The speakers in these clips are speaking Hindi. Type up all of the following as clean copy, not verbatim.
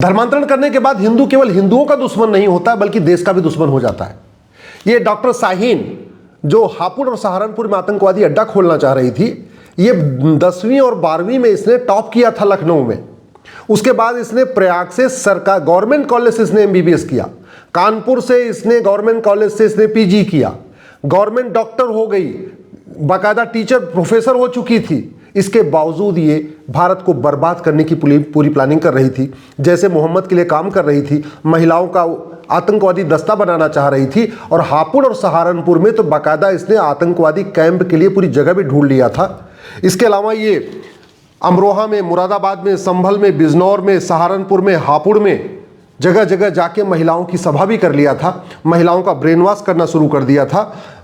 धर्मांतरण करने के बाद हिंदू केवल हिंदुओं का दुश्मन नहीं होता बल्कि देश का भी दुश्मन हो जाता है। ये डॉक्टर शाहीन जो हापुड़ और सहारनपुर में आतंकवादी अड्डा खोलना चाह रही थी, ये 10वीं और 12वीं में इसने टॉप किया था लखनऊ में। उसके बाद इसने प्रयाग से सरकार गवर्नमेंट कॉलेज से इसने एमबीबीएस किया, कानपुर से इसने गवर्नमेंट कॉलेज से इसने पीजी किया, गवर्नमेंट डॉक्टर हो गई, बाकायदा टीचर प्रोफेसर हो चुकी थी। इसके बावजूद ये भारत को बर्बाद करने की पूरी प्लानिंग कर रही थी, जैसे मोहम्मद के लिए काम कर रही थी, महिलाओं का आतंकवादी दस्ता बनाना चाह रही थी। और हापुड़ और सहारनपुर में तो बाकायदा इसने आतंकवादी कैंप के लिए पूरी जगह भी ढूंढ लिया था। इसके अलावा ये अमरोहा में, मुरादाबाद में, संभल में, बिजनौर में, सहारनपुर में, हापुड़ में जगह जगह जाके महिलाओं की सभा भी कर लिया था, महिलाओं का ब्रेन वॉश करना शुरू कर दिया था,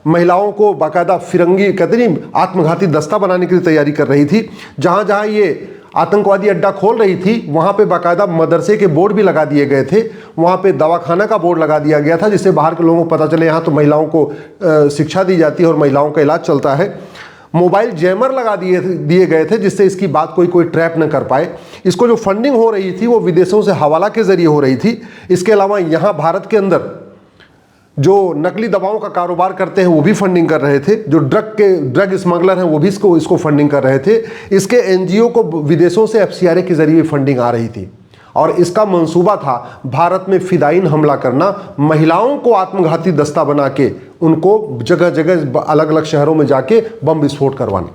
महिलाओं को बाकायदा फिरंगी कहते नहीं आत्मघाती दस्ता बनाने की तैयारी कर रही थी। जहाँ जहाँ ये आतंकवादी अड्डा खोल रही थी वहाँ पे बाकायदा मदरसे के बोर्ड भी लगा दिए गए थे, वहाँ पे दवाखाना का बोर्ड लगा दिया गया था, जिससे बाहर के लोगों को पता चले यहाँ तो महिलाओं को शिक्षा दी जाती है और महिलाओं का इलाज चलता है। मोबाइल जैमर लगा दिए गए थे जिससे इसकी बात कोई ट्रैप न कर पाए। इसको जो फंडिंग हो रही थी वो विदेशों से हवाला के जरिए हो रही थी। इसके अलावा यहाँ भारत के अंदर जो नकली दवाओं का कारोबार करते हैं वो भी फंडिंग कर रहे थे, जो ड्रग स्मगलर हैं वो भी इसको फंडिंग कर रहे थे। इसके एनजीओ को विदेशों से एफसीआरए के जरिए फंडिंग आ रही थी और इसका मंसूबा था भारत में फिदायीन हमला करना, महिलाओं को आत्मघाती दस्ता बना के उनको जगह जगह अलग अलग शहरों में जाके बम विस्फोट करवाना।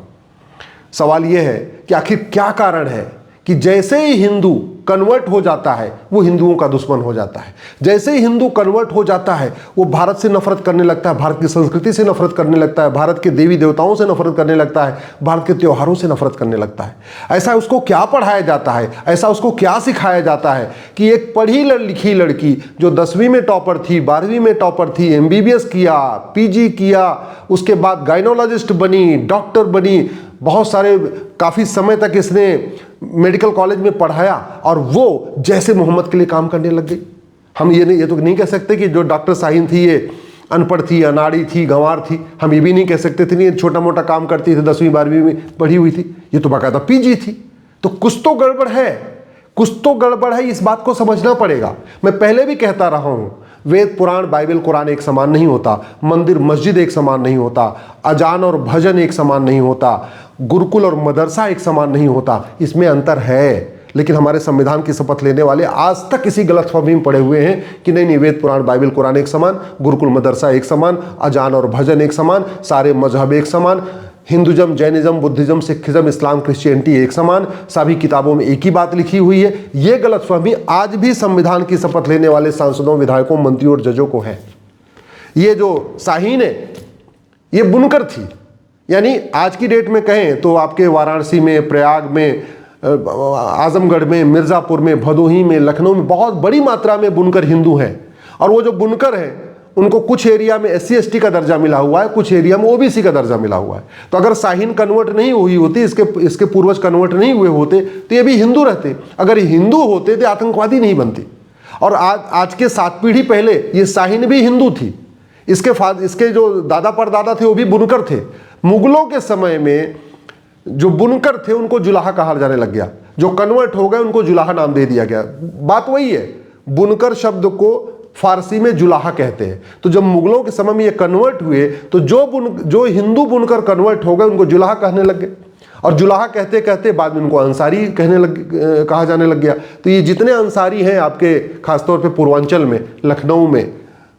सवाल यह है कि आखिर क्या कारण है कि जैसे ही हिंदू कन्वर्ट हो जाता है वो हिंदुओं का दुश्मन हो जाता है, जैसे ही हिंदू कन्वर्ट हो जाता है वो भारत से नफरत करने लगता है, भारत की संस्कृति से नफरत करने लगता है, भारत के देवी देवताओं से नफरत करने लगता है, भारत के त्योहारों से नफरत करने लगता है। ऐसा उसको क्या पढ़ाया जाता है, ऐसा उसको क्या सिखाया जाता है कि एक पढ़ी लिखी लड़की जो 10वीं में टॉपर थी, 12वीं में टॉपर थी, एमबीबीएस किया, पीजी किया, उसके बाद गायनोलॉजिस्ट बनी, डॉक्टर बनी, बहुत सारे काफ़ी समय तक इसने मेडिकल कॉलेज में पढ़ाया और वो जैसे मोहम्मद के लिए काम करने लग गई। हम ये तो नहीं कह सकते कि जो डॉक्टर शाहीन थी ये अनपढ़ थी, अनाड़ी थी, गंवार थी। हम ये भी नहीं कह सकते थे नहीं छोटा मोटा काम करती थी, 10वीं 12वीं में पढ़ी हुई थी। ये तो बाकायदा पीजी थी। तो कुछ तो गड़बड़ है, कुछ तो गड़बड़ है, इस बात को समझना पड़ेगा। मैं पहले भी कहता रहा हूँ, वेद पुराण बाइबल कुरान एक समान नहीं होता, मंदिर मस्जिद एक समान नहीं होता, अजान और भजन एक समान नहीं होता, गुरुकुल और मदरसा एक समान नहीं होता, इसमें अंतर है। लेकिन हमारे संविधान की शपथ लेने वाले आज तक इसी गलतफहमी में पड़े हुए हैं कि नहीं वेद पुराण बाइबल कुरान एक समान, गुरुकुल मदरसा एक समान, अजान और भजन एक समान, सारे मजहब एक समान, हिंदुज़म, जैनिज़्म, बुद्धिज़्म, सिखिज़्म, इस्लाम, क्रिश्चियनिटी एक समान, सभी किताबों में एक ही बात लिखी हुई है। ये गलतफहमी आज भी संविधान की शपथ लेने वाले सांसदों, विधायकों, मंत्रियों और जजों को है। ये जो शाहीन है ये बुनकर थी, यानी आज की डेट में कहें तो आपके वाराणसी में, प्रयाग में, आजमगढ़ में, मिर्ज़ापुर में, भदोही में, लखनऊ में बहुत बड़ी मात्रा में बुनकर हिंदू हैं। और वो जो बुनकर हैं उनको कुछ एरिया में SC/ST का दर्जा मिला हुआ है, कुछ एरिया में OBC का दर्जा मिला हुआ है। तो अगर शाहीन कन्वर्ट नहीं हुई होती, इसके पूर्वज कन्वर्ट नहीं हुए होते तो ये भी हिंदू रहते। अगर ये हिंदू होते तो आतंकवादी नहीं बनते। और आज के 7 पीढ़ी पहले ये शाहीन भी हिंदू थी, इसके जो दादा परदादा थे वो भी बुनकर थे। मुगलों के समय में जो बुनकर थे उनको जुलाहा कहा जाने लग गया, जो कन्वर्ट हो गए उनको जुलाहा नाम दे दिया गया। बात वही है, बुनकर शब्द को फारसी में जुलाहा कहते हैं। तो जब मुगलों के समय में ये कन्वर्ट हुए तो जो हिंदू बुनकर कन्वर्ट हो गए उनको जुलाहा कहने लग गए। और जुलाहा कहते कहते बाद में उनको अंसारी कहा जाने लग गया। तो ये जितने अंसारी हैं आपके खासतौर पे पूर्वांचल में, लखनऊ में,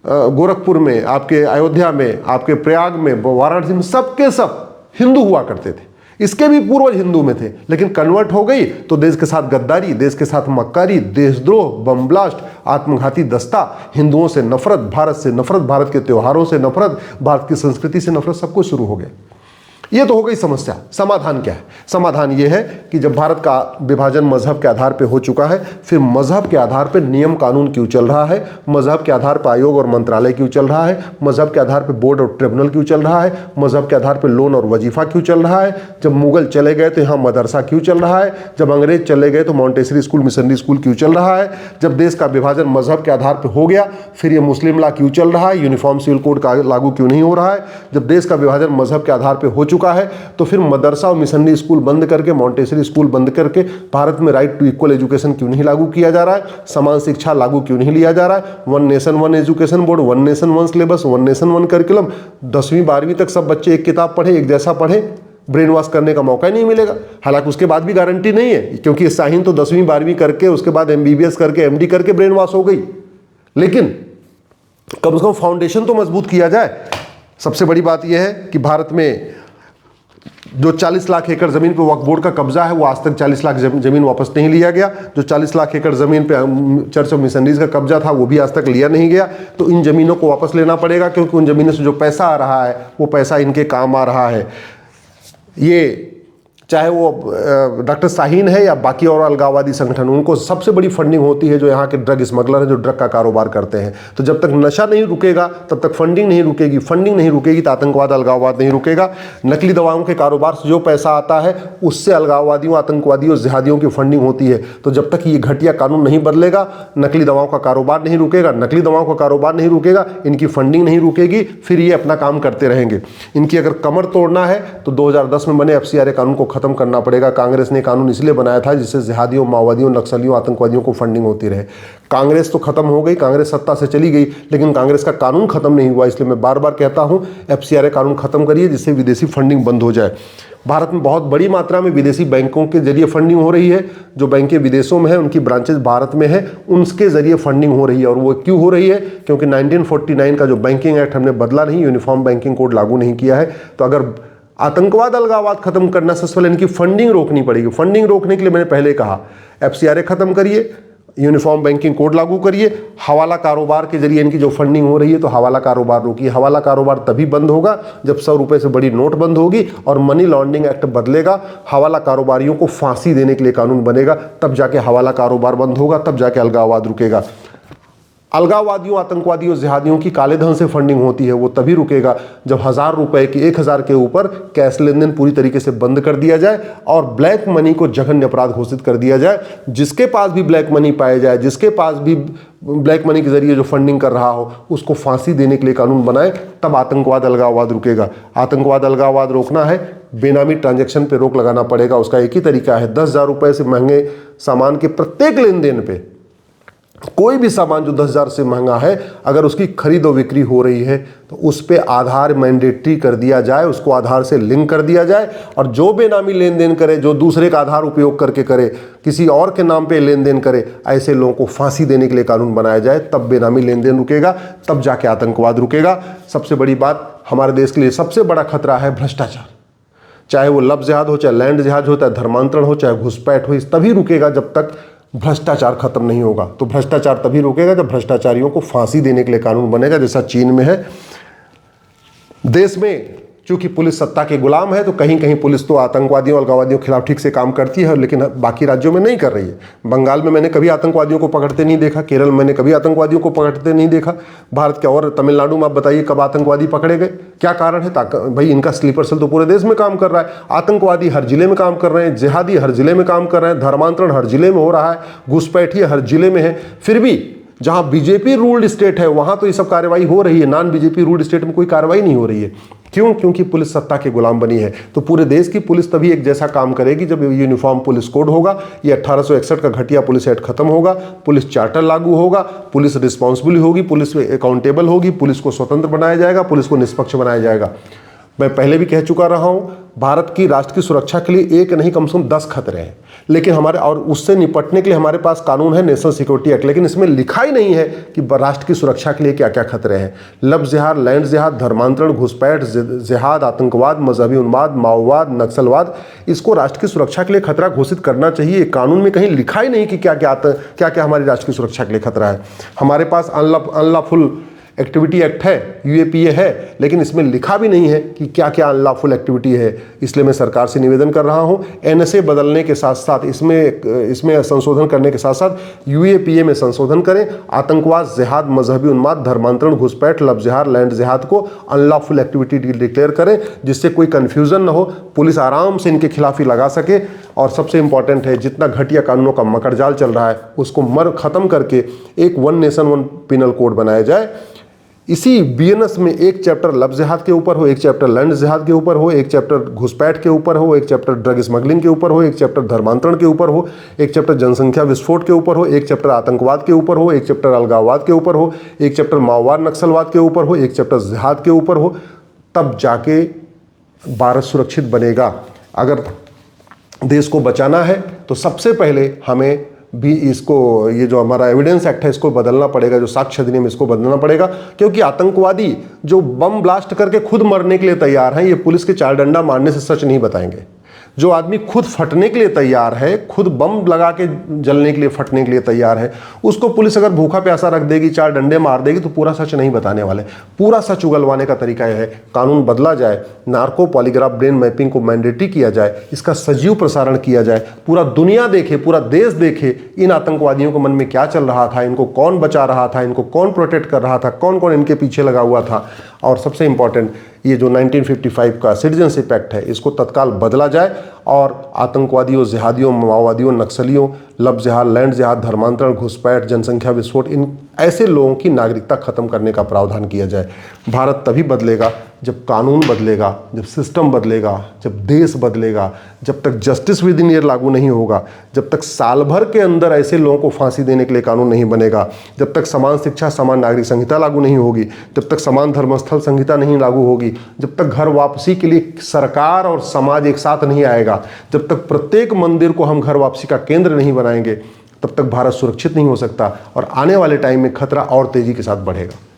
गोरखपुर में, आपके अयोध्या में, आपके प्रयाग में, वाराणसी में, सबके सब हिंदू हुआ करते थे। इसके भी पूर्वज हिंदू में थे, लेकिन कन्वर्ट हो गई तो देश के साथ गद्दारी, देश के साथ मक्कारी, देशद्रोह, बम ब्लास्ट, आत्मघाती दस्ता, हिंदुओं से नफरत, भारत से नफरत, भारत के त्योहारों से नफरत, भारत की संस्कृति से नफरत, सब कुछ शुरू हो गया। ये तो हो गई समस्या। समाधान क्या है? समाधान ये है कि जब भारत का विभाजन मजहब के आधार पर हो चुका है, फिर मजहब के आधार पर नियम कानून क्यों चल रहा है, मजहब के आधार पर आयोग और मंत्रालय क्यों चल रहा है, मजहब के आधार पर बोर्ड और ट्रिब्यूनल क्यों चल रहा है, मजहब के आधार पर लोन और वजीफा क्यों चल रहा है, जब मुगल चले गए तो यहाँ मदरसा क्यों चल रहा है, जब अंग्रेज चले गए तो मॉन्टेसरी स्कूल, मिशनरी स्कूल क्यों चल रहा है, जब देश का विभाजन मजहब के आधार पर हो गया फिर ये मुस्लिम लॉ क्यों चल रहा है, यूनिफॉर्म सिविल कोड का लागू क्यों नहीं हो रहा है, जब देश का विभाजन मजहब के आधार पर हो चुका चुका है, तो फिर मदरसा और मिशनरी स्कूल बंद करके, मॉन्टेसरी स्कूल बंद करके भारत में राइट टू इक्वल एजुकेशन क्यों नहीं लागू किया जा रहा है? समान शिक्षा लागू क्यों नहीं लिया जा रहा है? One nation one education board, one nation one syllabus, one nation one curriculum, 10वीं 12वीं तक सब बच्चे एक किताब पढ़े, एक जैसा पढ़े, ब्रेन वॉश करने का मौका ही नहीं मिलेगा। हालांकि उसके बाद भी गारंटी नहीं है, क्योंकि शाहीन तो 10वीं 12वीं करके उसके बाद MBBS करके MD करके ब्रेन वॉश हो गई, लेकिन कम से कम फाउंडेशन तो मजबूत किया जाए। सबसे बड़ी बात यह है कि भारत में जो 40 लाख एकड़ जमीन पे वक्फ बोर्ड का कब्जा है, वो आज तक 40 लाख जमीन वापस नहीं लिया गया। जो 40 लाख एकड़ जमीन पे चर्च ऑफ मिशनरीज का कब्जा था, वो भी आज तक लिया नहीं गया। तो इन जमीनों को वापस लेना पड़ेगा, क्योंकि उन जमीनों से जो पैसा आ रहा है वो पैसा इनके काम आ रहा है। ये चाहे वो डॉक्टर शाहीन है या बाकी और अलगाववादी संगठन, उनको सबसे बड़ी फंडिंग होती है जो यहाँ के ड्रग स्मगलर हैं, जो ड्रग का कारोबार करते हैं। तो जब तक नशा नहीं रुकेगा तब तक फंडिंग नहीं रुकेगी, फंडिंग नहीं रुकेगी तो आतंकवाद अलगाववाद नहीं रुकेगा। नकली दवाओं के कारोबार से जो पैसा आता है उससे अलगाववादियों, आतंकवादियों, जिहादियों की फंडिंग होती है। तो जब तक ये घटिया कानून नहीं बदलेगा, नकली दवाओं का कारोबार नहीं रुकेगा, नकली दवाओं का कारोबार नहीं रुकेगा, इनकी फंडिंग नहीं रुकेगी, फिर ये अपना काम करते रहेंगे। इनकी अगर कमर तोड़ना है तो 2010 में बने FCRA कानून को खत्म करना पड़ेगा। कांग्रेस ने कानून इसलिए बनाया था जिससे जिहादियों, माओवादियों, नक्सलियों, आतंकवादियों को फंडिंग होती रहे। कांग्रेस तो खत्म हो गई, कांग्रेस सत्ता से चली गई, लेकिन कांग्रेस का कानून खत्म नहीं हुआ। इसलिए मैं बार बार कहता हूं, FCRA कानून खत्म करिए जिससे विदेशी फंडिंग बंद हो जाए। भारत में बहुत बड़ी मात्रा में विदेशी बैंकों के जरिए फंडिंग हो रही है। जो बैंकें विदेशों में हैं, उनकी ब्रांचेज भारत में है, उनके जरिए फंडिंग हो रही है। और वो क्यों हो रही है? क्योंकि 1949 का जो बैंकिंग एक्ट हमने बदला नहीं, यूनिफॉर्म बैंकिंग कोड लागू नहीं किया है। तो अगर आतंकवाद, अलगाववाद खत्म करना, सबसे पहले इनकी फंडिंग रोकनी पड़ेगी। फंडिंग रोकने के लिए मैंने पहले कहा, FCRA खत्म करिए, यूनिफॉर्म बैंकिंग कोड लागू करिए, हवाला कारोबार के जरिए इनकी जो फंडिंग हो रही है तो हवाला कारोबार रोकिए। हवाला कारोबार तभी बंद होगा जब 100 रुपए से बड़ी नोट बंद होगी और मनी लॉन्ड्रिंग एक्ट बदलेगा, हवाला कारोबारियों को फांसी देने के लिए कानून बनेगा, तब जाके हवाला कारोबार बंद होगा, तब जाके अलगाववाद रुकेगा। अलगाववादियों, आतंकवादियों, जिहादियों की काले धन से फंडिंग होती है, वो तभी रुकेगा जब 1000 रुपए की 1000 के ऊपर कैश लेन देन पूरी तरीके से बंद कर दिया जाए और ब्लैक मनी को जघन्य अपराध घोषित कर दिया जाए। जिसके पास भी ब्लैक मनी पाया जाए, जिसके पास भी ब्लैक मनी के जरिए जो फंडिंग कर रहा हो, उसको फांसी देने के लिए कानून बनाए, तब आतंकवाद, अलगाववाद रुकेगा। आतंकवाद, अलगाववाद रोकना है, बेनामी ट्रांजैक्शन पे रोक लगाना पड़ेगा। उसका एक ही तरीका है, 10,000 रुपए से महंगे सामान के प्रत्येक लेन देन पे, कोई भी सामान जो 10,000 से महंगा है, अगर उसकी खरीद और बिक्री हो रही है तो उस पे आधार मैंडेटरी कर दिया जाए, उसको आधार से लिंक कर दिया जाए। और जो बेनामी लेन देन करे, जो दूसरे का आधार उपयोग करके करे, किसी और के नाम पे लेन देन करे, ऐसे लोगों को फांसी देने के लिए कानून बनाया जाए, तब बेनामी लेन देन रुकेगा, तब जाके आतंकवाद रुकेगा। सबसे बड़ी बात, हमारे देश के लिए सबसे बड़ा खतरा है भ्रष्टाचार। चाहे वो लव जिहाद हो, चाहे लैंड जिहाद हो, चाहे धर्मांतरण हो, चाहे घुसपैठ हो, इस तभी रुकेगा जब तक भ्रष्टाचार खत्म नहीं होगा। तो भ्रष्टाचार तभी रुकेगा जब भ्रष्टाचारियों को फांसी देने के लिए कानून बनेगा, जैसा चीन में है। देश में चूंकि पुलिस सत्ता के गुलाम है, तो कहीं कहीं पुलिस तो आतंकवादियों, अलगाववादियों के खिलाफ ठीक से काम करती है, लेकिन बाकी राज्यों में नहीं कर रही है। बंगाल में मैंने कभी आतंकवादियों को पकड़ते नहीं देखा, केरल में मैंने कभी आतंकवादियों को पकड़ते नहीं देखा। भारत के और तमिलनाडु में आप बताइए कब आतंकवादी पकड़े गए? क्या कारण है? भाई इनका स्लीपर सेल तो पूरे देश में काम कर रहा है। आतंकवादी हर जिले में काम कर रहे हैं, जिहादी हर जिले में काम कर रहे हैं, धर्मांतरण हर जिले में हो रहा है, घुसपैठिए हर जिले में है। फिर भी जहां बीजेपी रूल्ड स्टेट है वहां तो ये सब कार्रवाई हो रही है, नॉन बीजेपी रूल्ड स्टेट में कोई कार्रवाई नहीं हो रही है। क्यों? क्योंकि पुलिस सत्ता के गुलाम बनी है। तो पूरे देश की पुलिस तभी एक जैसा काम करेगी जब यूनिफॉर्म पुलिस कोड होगा, ये 1861 का घटिया पुलिस एक्ट खत्म होगा, पुलिस चार्टर लागू होगा, पुलिस रिस्पॉन्सिबल होगी, पुलिस अकाउंटेबल होगी, पुलिस को स्वतंत्र बनाया जाएगा, पुलिस को निष्पक्ष बनाया जाएगा। मैं पहले भी कह चुका रहा हूं, भारत की राष्ट्र की सुरक्षा के लिए एक नहीं कम से कम 10 खतरे हैं, लेकिन हमारे और उससे निपटने के लिए हमारे पास कानून है, नेशनल सिक्योरिटी एक्ट, लेकिन इसमें लिखा ही नहीं है कि राष्ट्र की सुरक्षा के लिए क्या क्या खतरे हैं। लव जिहाद, लैंड जिहाद, धर्मांतरण, घुसपैठ, जिहाद, आतंकवाद, मजहबी उन्माद, माओवाद, नक्सलवाद, इसको राष्ट्र की सुरक्षा के लिए खतरा घोषित करना चाहिए। कानून में कहीं लिखा ही नहीं कि क्या क्या हमारी राष्ट्र की सुरक्षा के लिए खतरा है। हमारे पास अनलॉफुल एक्टिविटी एक्ट है, UAPA है, लेकिन इसमें लिखा भी नहीं है कि क्या क्या अनलॉफुल एक्टिविटी है। इसलिए मैं सरकार से निवेदन कर रहा हूं, NSA बदलने के साथ साथ इसमें संशोधन करने के साथ साथ UAPA में संशोधन करें। आतंकवाद, जिहाद, मजहबी उन्माद, धर्मांतरण, घुसपैठ, लव जिहाद, लैंड जिहाद को अनलॉफुल एक्टिविटी डिक्लेयर करें, जिससे कोई कन्फ्यूजन न हो, पुलिस आराम से इनके खिलाफ ही लगा सके। और सबसे इंपॉर्टेंट है, जितना घटिया कानूनों का मकड़जाल चल रहा है उसको खत्म करके एक one nation one penal code बनाया जाए। इसी बीएनएस में एक चैप्टर लव जिहाद के ऊपर हो, एक चैप्टर लैंड जिहाद के ऊपर हो, एक चैप्टर घुसपैठ के ऊपर हो, एक चैप्टर ड्रग स्मगलिंग के ऊपर हो, एक चैप्टर धर्मांतरण के ऊपर हो, एक चैप्टर जनसंख्या विस्फोट के ऊपर हो, एक चैप्टर आतंकवाद के ऊपर हो, एक चैप्टर अलगाववाद के ऊपर हो, एक चैप्टर माओवाद नक्सलवाद के ऊपर हो, एक चैप्टर जिहाद के ऊपर हो, तब जाके भारत सुरक्षित बनेगा। अगर देश को बचाना है तो सबसे पहले हमें भी इसको, ये जो हमारा एविडेंस एक्ट है इसको बदलना पड़ेगा, जो साक्ष्य अधिनियम इसको बदलना पड़ेगा, क्योंकि आतंकवादी जो बम ब्लास्ट करके खुद मरने के लिए तैयार हैं, ये पुलिस के चार डंडा मारने से सच नहीं बताएंगे। जो आदमी खुद फटने के लिए तैयार है, खुद बम लगा के जलने के लिए, फटने के लिए तैयार है, उसको पुलिस अगर भूखा प्यासा रख देगी, चार डंडे मार देगी, तो पूरा सच नहीं बताने वाले। पूरा सच उगलवाने का तरीका यह है, कानून बदला जाए, नार्को पॉलीग्राफ ब्रेन मैपिंग को मैंडेटरी किया जाए, इसका सजीव प्रसारण किया जाए, पूरा दुनिया देखे, पूरा देश देखे इन आतंकवादियों के मन में क्या चल रहा था, इनको कौन बचा रहा था, इनको कौन प्रोटेक्ट कर रहा था, कौन कौन इनके पीछे लगा हुआ था। और सबसे इंपॉर्टेंट, ये जो 1955 का सिटीजनशिप एक्ट है, इसको तत्काल बदला जाए और आतंकवादियों, जिहादियों, माओवादियों, नक्सलियों, लव जिहाद, लैंड जिहाद, धर्मांतरण, घुसपैठ, जनसंख्या विस्फोट, इन ऐसे लोगों की नागरिकता खत्म करने का प्रावधान किया जाए। भारत तभी बदलेगा जब कानून बदलेगा, जब सिस्टम बदलेगा, जब देश बदलेगा। जब तक जस्टिस विद इन ईयर लागू नहीं होगा, जब तक साल भर के अंदर ऐसे लोगों को फांसी देने के लिए कानून नहीं बनेगा, जब तक समान शिक्षा समान नागरिक संहिता लागू नहीं होगी, जब तक समान धर्मस्थल संहिता नहीं लागू होगी, जब तक घर वापसी के लिए सरकार और समाज एक साथ नहीं आएगा, जब तक प्रत्येक मंदिर को हम घर वापसी का केंद्र नहीं बनाएंगे, तब तक भारत सुरक्षित नहीं हो सकता और आने वाले टाइम में खतरा और तेजी के साथ बढ़ेगा।